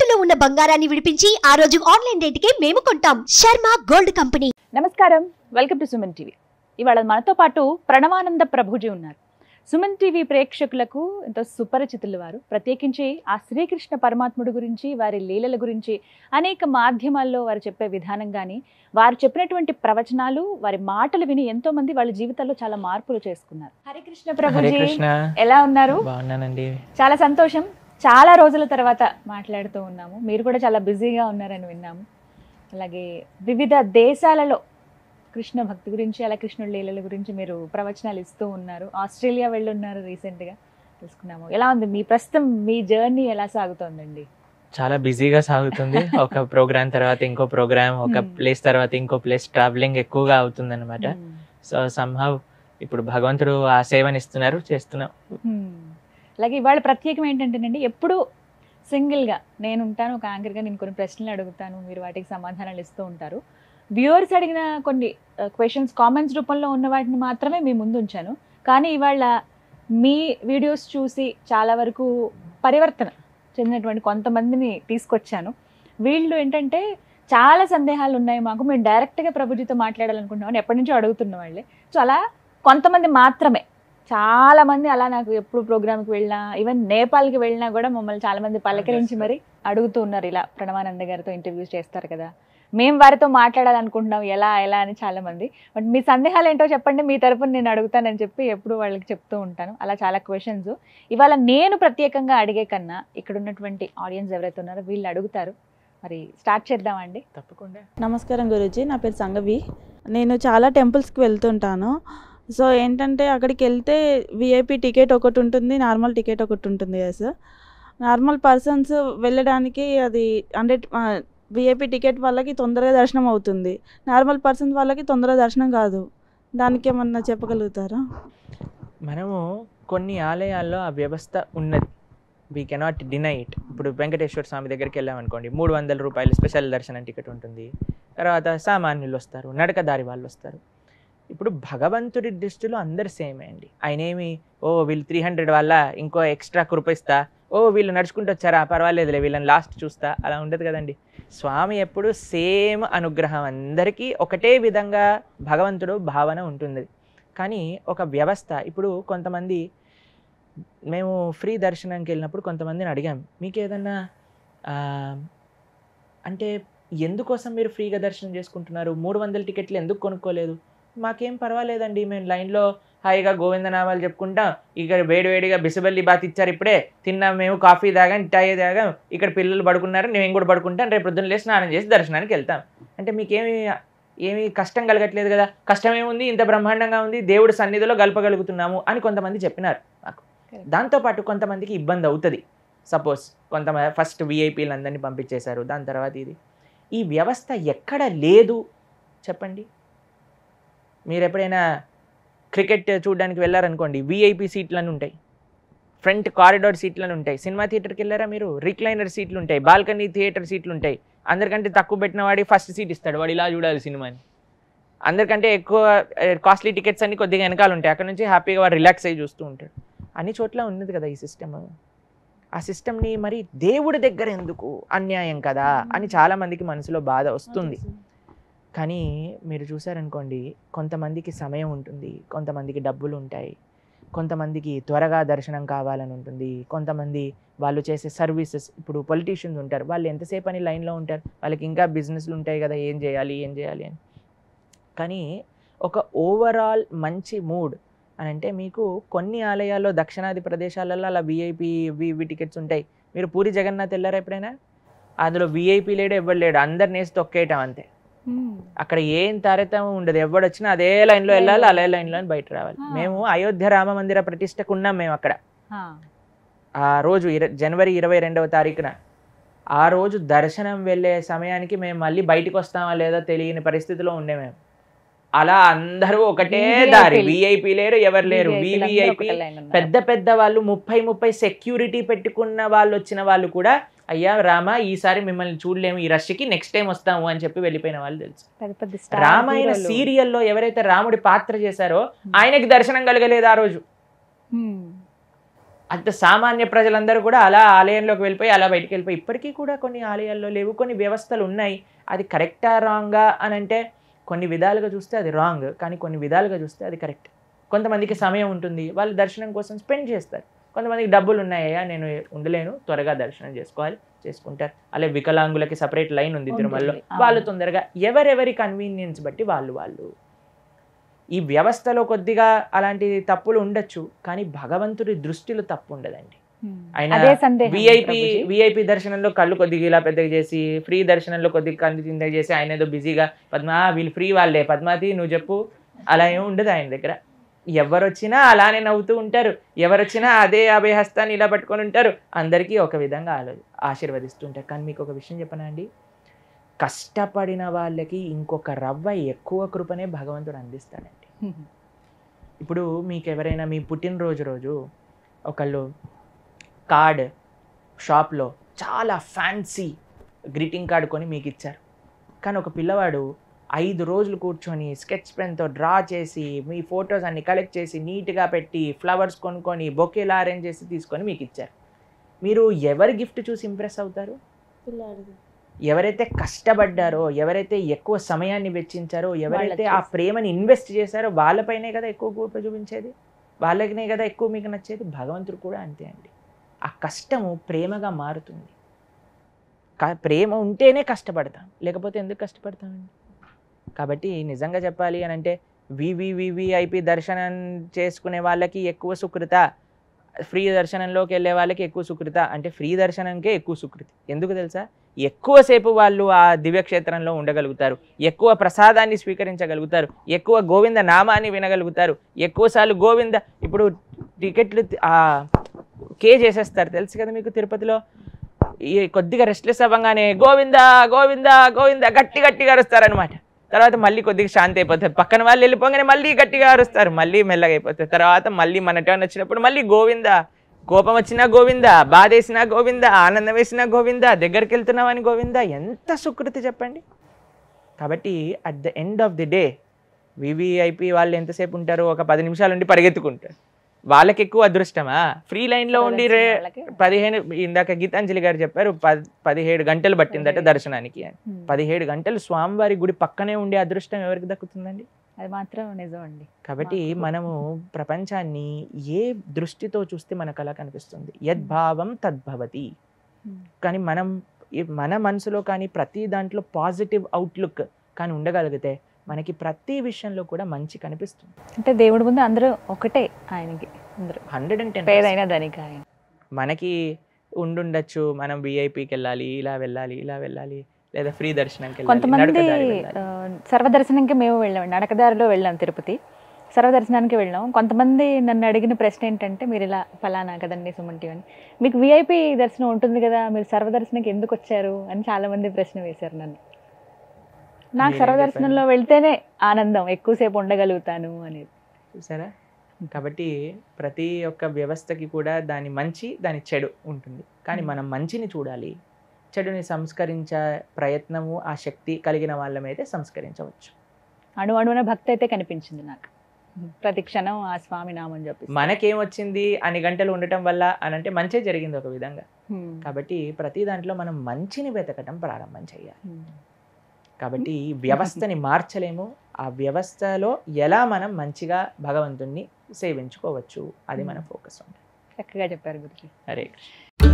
తాకట్టులో ఉన్న బంగారాన్ని విడిపించి ఆ రోజు ఆన్లైన్ రేటుకే మేము కొంటాం. Sharma gold company. నమస్కారం, వెల్కమ్ టు సుమన్ టీవీ. ఇవాళ మనతో పాటు ప్రణవానంద ప్రభుజీ ఉన్నారు. సుమన్ టీవీ ప్రేక్షకులకు ఎంతో సుపరిచితులు వారు. ప్రత్యేకించి ఆ శ్రీకృష్ణ పరమాత్ముడి గురించి, వారి లీలల గురించి అనేక మాధ్యమాల్లో వారు చెప్పే విధానం కానీ, వారు చెప్పినటువంటి ప్రవచనాలు, వారి మాటలు విని ఎంతో మంది వాళ్ళ జీవితాల్లో చాలా మార్పులు చేసుకున్నారు. హరే కృష్ణ ప్రభుజీ, ఎలా ఉన్నారు? బాగున్నానండి. చాలా సంతోషం. చాలా రోజుల తర్వాత మాట్లాడుతూ ఉన్నాము. మీరు కూడా చాలా బిజీగా ఉన్నారని విన్నాము. అలాగే వివిధ దేశాలలో కృష్ణ భక్తి గురించి, అలా కృష్ణుడి లీలల గురించి మీరు ప్రవచనాలు ఇస్తూ ఉన్నారు. ఆస్ట్రేలియా వెళ్ళున్నారు రీసెంట్గా, తెలుసుకున్నాము. ఎలా ఉంది మీ ప్రస్తుతం మీ జర్నీ, ఎలా సాగుతోందండి? చాలా బిజీగా సాగుతుంది. ఒక ప్రోగ్రామ్ తర్వాత ఇంకో ప్రోగ్రామ్, ఒక ప్లేస్ తర్వాత ఇంకో ప్లేస్, ట్రావెలింగ్ ఎక్కువగా అవుతుంది అనమాట. సో సమ్హౌ ఇప్పుడు భగవంతుడు ఆ సేవనిస్తున్నారు, చేస్తున్నాం. అలాగే ఇవాళ ప్రత్యేకం ఏంటంటేనండి, ఎప్పుడు సింగిల్గా నేను ఉంటాను, ఒక యాంకర్గా నేను కొన్ని ప్రశ్నలు అడుగుతాను, మీరు వాటికి సమాధానాలు ఇస్తూ ఉంటారు. వ్యూవర్స్ అడిగిన కొన్ని క్వశ్చన్స్ కామెంట్స్ రూపంలో ఉన్న వాటిని మాత్రమే మీ ముందు ఉంచాను. కానీ ఇవాళ మీ వీడియోస్ చూసి చాలా వరకు పరివర్తన చెందినటువంటి కొంతమందిని తీసుకొచ్చాను. వీళ్ళు ఏంటంటే చాలా సందేహాలు ఉన్నాయి మాకు, మేము డైరెక్ట్గా ప్రభుజీతో మాట్లాడాలనుకుంటున్నామని ఎప్పటి నుంచో అడుగుతున్న వాళ్ళే. సో అలా కొంతమంది మాత్రమే, చాలామంది అలా నాకు ఎప్పుడు ప్రోగ్రామ్కి వెళ్ళినా, ఈవెన్ నేపాల్కి వెళ్ళినా కూడా మమ్మల్ని చాలామంది పలకరించి మరి అడుగుతూ ఉన్నారు, ఇలా ప్రణవానంద గారితో ఇంటర్వ్యూస్ చేస్తారు కదా, మేము వారితో మాట్లాడాలనుకుంటున్నాం, ఎలా ఎలా అని చాలామంది. బట్ మీ సందేహాలు ఏంటో చెప్పండి, మీ తరపున నేను అడుగుతానని చెప్పి ఎప్పుడు వాళ్ళకి చెప్తూ ఉంటాను. అలా చాలా క్వశ్చన్స్ ఇవాళ నేను ప్రత్యేకంగా అడిగే కన్నా ఇక్కడ ఉన్నటువంటి ఆడియన్స్ ఎవరైతే ఉన్నారో వీళ్ళు అడుగుతారు. మరి స్టార్ట్ చేద్దామండి. తప్పకుండా. నమస్కారం గురూజీ, నా పేరు సంగవి. నేను చాలా టెంపుల్స్కి వెళ్తుంటాను. సో ఏంటంటే అక్కడికి వెళ్తే విఐపి టికెట్ ఒకటి ఉంటుంది, నార్మల్ టికెట్ ఒకటి ఉంటుంది కదా సార్. నార్మల్ పర్సన్స్ వెళ్ళడానికి అది 100 విఐపి టికెట్ వాళ్ళకి తొందరగా దర్శనం అవుతుంది, నార్మల్ పర్సన్స్ వాళ్ళకి తొందరగా దర్శనం కాదు. దానికి ఏమన్నా చెప్పగలుగుతారా? మనము కొన్ని ఆలయాల్లో ఆ వ్యవస్థ ఉన్నది, వీ కెనాట్ డినై ఇట్. ఇప్పుడు వెంకటేశ్వర స్వామి దగ్గరికి వెళ్ళామనుకోండి, 300 రూపాయలు స్పెషల్ దర్శనం టికెట్ ఉంటుంది. తర్వాత సామాన్యులు వస్తారు, నడకదారి వాళ్ళు వస్తారు. ఇప్పుడు భగవంతుడి దృష్టిలో అందరు సేమే అండి. ఆయన ఏమి వీళ్ళు 300 వల్ల ఇంకో ఎక్స్ట్రా కృపిస్తా, వీళ్ళు నడుచుకుంటూ వచ్చారా పర్వాలేదులే వీళ్ళని లాస్ట్ చూస్తా, అలా ఉండదు కదండి. స్వామి ఎప్పుడు సేమ్ అనుగ్రహం, అందరికీ ఒకటే విధంగా భగవంతుడు భావన ఉంటుంది. కానీ ఒక వ్యవస్థ, ఇప్పుడు కొంతమంది మేము ఫ్రీ దర్శనానికి వెళ్ళినప్పుడు కొంతమందిని అడిగాం, మీకు ఏదన్నా అంటే ఎందుకోసం మీరు ఫ్రీగా దర్శనం చేసుకుంటున్నారు, 300 టికెట్లు ఎందుకు కొనుక్కోలేదు? మాకేం పర్వాలేదండి, మేము లైన్లో హాయిగా గోవిందనామాలు చెప్పుకుంటాం, ఇక్కడ వేడివేడిగా బిసిబల్లి బాత్ ఇచ్చారు, ఇప్పుడే తిన్నాం, మేము కాఫీ తాగాం, టాయ్ తాగాం, ఇక్కడ పిల్లలు పడుకున్నారు, నేను కూడా పడుకుంటాను, రేపు పొద్దున్న లేసి స్నానం చేసి దర్శనానికి వెళ్తాం. అంటే మీకేమి కష్టం కలగట్లేదు కదా? కష్టమేముంది, ఇంత బ్రహ్మాండంగా ఉంది, దేవుడి సన్నిధిలో గలపగలుగుతున్నాము అని కొంతమంది చెప్పినారు నాకు. దాంతోపాటు కొంతమందికి ఇబ్బంది అవుతుంది. సపోజ్ కొంతమంది ఫస్ట్ విఐపీలు అందరినీ పంపించేశారు, దాని తర్వాత ఇది. ఈ వ్యవస్థ ఎక్కడ లేదు చెప్పండి. మీరు ఎప్పుడైనా క్రికెట్ చూడడానికి వెళ్ళారనుకోండి, విఐపి సీట్లను ఉంటాయి, ఫ్రంట్ కారిడార్ సీట్లను ఉంటాయి. సినిమా థియేటర్కి వెళ్ళారా మీరు, రిక్లైనర్ సీట్లు ఉంటాయి, బాల్కనీ థియేటర్ సీట్లు ఉంటాయి. అందరికంటే తక్కువ పెట్టిన వాడి ఫస్ట్ సీట్ ఇస్తాడు, వాడు ఇలా చూడాలి సినిమాని. అందరికంటే ఎక్కువ కాస్ట్లీ టికెట్స్ అన్ని కొద్దిగా వెనకాల ఉంటాయి, అక్కడ నుంచి హ్యాపీగా వాడు రిలాక్స్ అయ్యి చూస్తూ ఉంటాడు. అన్ని చోట్ల ఉన్నది కదా ఈ సిస్టమ్. ఆ సిస్టమ్ని మరి దేవుడి దగ్గర ఎందుకు, అన్యాయం కదా అని చాలామందికి మనసులో బాధ వస్తుంది. కానీ మీరు చూసారనుకోండి, కొంతమందికి సమయం ఉంటుంది, కొంతమందికి డబ్బులు ఉంటాయి, కొంతమందికి త్వరగా దర్శనం కావాలని ఉంటుంది, కొంతమంది వాళ్ళు చేసే సర్వీసెస్, ఇప్పుడు పొలిటీషియన్స్ ఉంటారు, వాళ్ళు ఎంతసేపు అని లైన్లో ఉంటారు, వాళ్ళకి ఇంకా బిజినెస్లు ఉంటాయి కదా, ఏం చేయాలి అని. కానీ ఒక ఓవరాల్ మంచి మూడ్ అని అంటే, మీకు కొన్ని ఆలయాల్లో దక్షిణాది ప్రదేశాలలో అలా విఐపి టికెట్స్ ఉంటాయి. మీరు పూరి జగన్నాథ్ వెళ్ళారా ఎప్పుడైనా? అందులో విఐపి లేడు, ఎవరు లేడు, అందరు నేసి తొక్కేయటం అంతే. అక్కడ ఏం తారతమ్యం ఉండదు, ఎవడు వచ్చినా అదే లైన్లో వెళ్ళాలి, అదే లైన్లో బయట రావాలి. మేము అయోధ్య రామ మందిర ప్రతిష్టకు ఉన్నాం మేము అక్కడ. ఆ రోజు జనవరి 22వ తారీఖున, ఆ రోజు దర్శనం వెళ్ళే సమయానికి మేము మళ్ళీ బయటకు వస్తామా లేదా తెలియని పరిస్థితిలో ఉండే మేము. అలా అందరూ ఒకటే దారి, విఐపి లేరు, ఎవరు లేరు. వివిఐపి పెద్ద పెద్ద వాళ్ళు 30 సెక్యూరిటీ పెట్టుకున్న వాళ్ళు వచ్చిన వాళ్ళు కూడా, అయ్యా రామ ఈసారి మిమ్మల్ని చూడలేము, ఈ రష్కి నెక్స్ట్ టైం వస్తాము అని చెప్పి వెళ్ళిపోయిన వాళ్ళు తెలుసు. రామాయణ సీరియల్లో ఎవరైతే రాముడి పాత్ర చేశారో ఆయనకి దర్శనం కలగలేదు ఆ రోజు. అంత సామాన్య ప్రజలందరూ కూడా అలా ఆలయంలోకి వెళ్ళిపోయి అలా బయటికి వెళ్ళిపోయి, ఇప్పటికీ కూడా కొన్ని ఆలయాల్లో లేవు, కొన్ని వ్యవస్థలు ఉన్నాయి. అది కరెక్టా రాంగా అని అంటే కొన్ని విధాలుగా చూస్తే అది రాంగ్, కానీ కొన్ని విధాలుగా చూస్తే అది కరెక్ట్. కొంతమందికి సమయం ఉంటుంది, వాళ్ళు దర్శనం కోసం స్పెండ్ చేస్తారు. కొంతమందికి డబ్బులు ఉన్నాయా, నేను ఉండలేను, త్వరగా దర్శనం చేసుకోవాలి, చేసుకుంటారు. అలాగే వికలాంగులకి సపరేట్ లైన్ ఉంది తిరుమలలో, వాళ్ళు తొందరగా ఎవరెవరి కన్వీనియన్స్ బట్టి వాళ్ళు. ఈ వ్యవస్థలో కొద్దిగా అలాంటి తప్పులు ఉండొచ్చు, కానీ భగవంతుడి దృష్టిలో తప్పు ఉండదండి. ఆయన విఐపి దర్శనంలో కళ్ళు కొద్దిగా ఇలా పెద్దగా చేసి, ఫ్రీ దర్శనంలో కొద్దిగా కళ్ళు కింద చేసి, ఆయన ఏదో బిజీగా వీళ్ళు ఫ్రీ వాళ్ళే, పద్మావతి నువ్వు చెప్పు, అలా ఏమి ఉండదు ఆయన దగ్గర. ఎవరొచ్చినా అలానే నవ్వుతూ ఉంటారు, ఎవరొచ్చినా అదే అభయహస్తాన్ని ఇలా పట్టుకొని ఉంటారు, అందరికీ ఒక విధంగా ఆశీర్వదిస్తుంటారు. కానీ మీకు ఒక విషయం చెప్పనా అండి, కష్టపడిన వాళ్ళకి ఇంకొక రవ్వ ఎక్కువ కృపనే భగవంతుడు అందిస్తాడండి. ఇప్పుడు మీకు ఎవరైనా మీ పుట్టినరోజు రోజు ఒకళ్ళు కార్డ్ షాప్లో చాలా ఫ్యాన్సీ గ్రీటింగ్ కార్డ్ కొని మీకు ఇచ్చారు, కానీ ఒక పిల్లవాడు 5 రోజులు కూర్చొని స్కెచ్ పెన్తో డ్రా చేసి మీ ఫొటోస్ అన్ని కలెక్ట్ చేసి నీట్గా పెట్టి ఫ్లవర్స్ కొనుక్కొని బొకేలా అరేంజ్ చేసి తీసుకొని మీకు ఇచ్చారు. మీరు ఎవరి గిఫ్ట్ చూసి ఇంప్రెస్ అవుతారు? ఎవరైతే కష్టపడ్డారో, ఎవరైతే ఎక్కువ సమయాన్ని వెచ్చించారో, ఎవరైతే ఆ ప్రేమని ఇన్వెస్ట్ చేశారో వాళ్ళపైనే కదా ఎక్కువ గొప్ప చూపించేది, వాళ్ళకినే కదా ఎక్కువ మీకు నచ్చేది. భగవంతుడు కూడా అంతే అండి. ఆ కష్టము ప్రేమగా మారుతుంది. ప్రేమ ఉంటేనే కష్టపడతాం, లేకపోతే ఎందుకు కష్టపడతామండి? కాబట్టి నిజంగా చెప్పాలి అని అంటే వివిఐపి దర్శనం చేసుకునే వాళ్ళకి ఎక్కువ సుకృత, ఫ్రీ దర్శనంలోకి వెళ్ళే వాళ్ళకి ఎక్కువ సుకృత అంటే ఫ్రీ దర్శనంకే ఎక్కువ సుకృతి. ఎందుకు తెలుసా? ఎక్కువసేపు వాళ్ళు ఆ దివ్యక్షేత్రంలో ఉండగలుగుతారు, ఎక్కువ ప్రసాదాన్ని స్వీకరించగలుగుతారు, ఎక్కువ గోవింద నామాన్ని వినగలుగుతారు, ఎక్కువసార్లు గోవింద. ఇప్పుడు టికెట్లు కే చేసేస్తారు తెలుసు కదా మీకు, తిరుపతిలో ఈ కొద్దిగా రెస్ట్లెస్ అవ్వగానే గోవింద గోవింద గోవింద గట్టిగా అరుస్తారనమాట. తర్వాత మళ్ళీ కొద్దిగా శాంతి అయిపోతుంది, పక్కన వాళ్ళు వెళ్ళిపోగానే మళ్ళీ గట్టిగా అరుస్తారు, మళ్ళీ మెల్లగా అయిపోతుంది. తర్వాత మళ్ళీ మన టర్న్ వచ్చినప్పుడు మళ్ళీ గోవింద, కోపం వచ్చినా గోవింద, బాధ వేసినా గోవింద, ఆనందం వేసినా గోవింద, దగ్గరికి వెళ్తున్నామని గోవింద. ఎంత సుకృతి చెప్పండి. కాబట్టి at the end of the day VVIP వాళ్ళు ఎంతసేపు ఉంటారు? ఒక 10 నిమిషాలు ఉండి పరిగెత్తుకుంటారు. వాళ్ళకి ఎక్కువ అదృష్టమా? ఫ్రీ లైన్లో ఉండి 15, ఇందాక గీతాంజలి గారు చెప్పారు 17 గంటలు పట్టిందట దర్శనానికి అని. 17 గంటలు స్వామివారి గుడి పక్కనే ఉండే అదృష్టం ఎవరికి దక్కుతుందండి? అది మాత్రం నిజం అండి. కాబట్టి మనము ప్రపంచాన్ని ఏ దృష్టితో చూస్తే మనకు అలా కనిపిస్తుంది. యద్భావం తద్భవతి. కానీ మన మనసులో కానీ ప్రతి దాంట్లో పాజిటివ్ అవుట్లుక్ కానీ ఉండగలిగితే మనకి ప్రతి విషయంలో కూడా మంచి కనిపిస్తుంది. అంటే దేవుడి ముందు అందరూ ఒకటే, ఆయనకి అందరూ 110 పేదైనా ధనిక. మనకి ఉండుండొచ్చు, మనం విఐపికి వెళ్ళాలి, ఇలా వెళ్ళాలి, లేదా ఫ్రీ దర్శనంకి. కొంతమంది సర్వదర్శనంకి మేము వెళ్ళామండి, నడకదారిలో వెళ్ళాం తిరుపతి, సర్వదర్శనానికి వెళ్ళాం. కొంతమంది నన్ను అడిగిన ప్రశ్న ఏంటంటే, మీరు ఇలా ఫలానా కదండి సుమంటి అని, మీకు విఐపి దర్శనం ఉంటుంది కదా, మీరు సర్వదర్శనంకి ఎందుకు వచ్చారు అని చాలామంది ప్రశ్న వేశారు నన్ను. నాకు సర్వదర్శనంలో వెళ్తేనే ఆనందం, ఎక్కువసేపు ఉండగలుగుతాను అనేది. చూసారా? కాబట్టి ప్రతి ఒక్క వ్యవస్థకి కూడా దాని మంచి దాని చెడు ఉంటుంది, కానీ మనం మంచిని చూడాలి, చెడుని సంస్కరించే ప్రయత్నము ఆ శక్తి కలిగిన వాళ్ళమైతే సంస్కరించవచ్చు. అణువణువున భక్తి అయితే కనిపించింది నాకు, ప్రతి క్షణం ఆ స్వామి నామం చెప్పి. మనకేమొచ్చింది అన్ని గంటలు ఉండటం వల్ల అని అంటే మంచే జరిగింది ఒక విధంగా. కాబట్టి ప్రతి దాంట్లో మనం మంచిని వెతకటం ప్రారంభం చేయాలి. కాబట్టి వ్యవస్థని మార్చలేము, ఆ వ్యవస్థలో ఎలా మనం మంచిగా భగవంతుణ్ణి సేవించుకోవచ్చు, అది మన ఫోకస్ ఉంది. చక్కగా చెప్పారు గురుజీ. హరే కృష్ణ.